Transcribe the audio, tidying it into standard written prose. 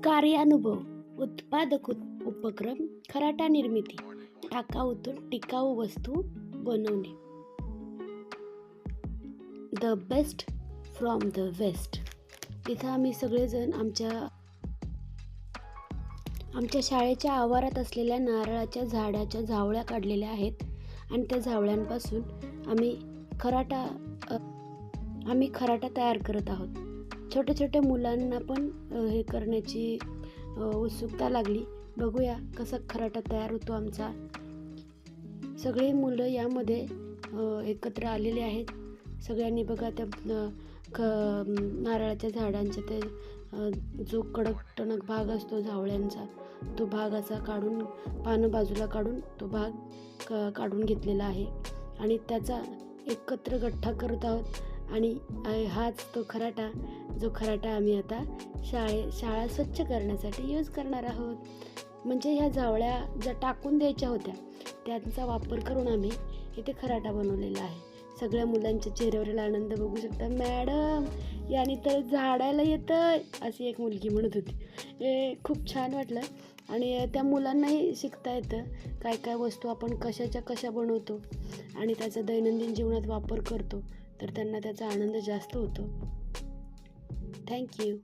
कार्यानुभव उत्पादक उपक्रम खराटा निर्मिती टाकाऊतून टिकाऊ वस्तू बनवणे. The best from the waste. इथं आम्ही सगळेजण आमच्या शाळेच्या आवारात असलेल्या नारळाच्या झाडाच्या झावळ्या काढलेल्या आहेत आणि त्या झावळ्यांपासून आम्ही खराटा तयार करत आहोत. छोट्या छोट्या मुलांना पण हे करण्याची उत्सुकता लागली. बघूया कसा खराटा तयार होतो आमचा. सगळी मुलं यामध्ये एकत्र आलेले आहेत. सगळ्यांनी बघा त्या नारळाच्या झाडांच्या ते जो कडक टणक भाग असतो झावळ्यांचा, तो भाग असा काढून, पानं बाजूला काढून तो भाग काढून घेतलेला आहे आणि त्याचा एकत्र गठ्ठा करत आहोत. आणि हाच तो खराटा, जो खराटा आम्ही आता शाळा स्वच्छ करण्यासाठी यूज करणार आहोत. म्हणजे ह्या झावळ्या ज्या टाकून द्यायच्या होत्या त्यांचा वापर करून आम्ही इथे खराटा बनवलेला आहे. सगळ्या मुलांच्या चेहऱ्यावरील आनंद बघू शकता. मॅडम याने तर झाडायला येतंय, अशी एक मुलगी म्हणत होती. हे खूप छान वाटलं आणि त्या मुलांनाही शिकता येतं काय काय वस्तू आपण कशा बनवतो आणि त्याचा दैनंदिन जीवनात वापर करतो, तर त्यांना त्याचा आनंद जास्त होतो. थँक्यू.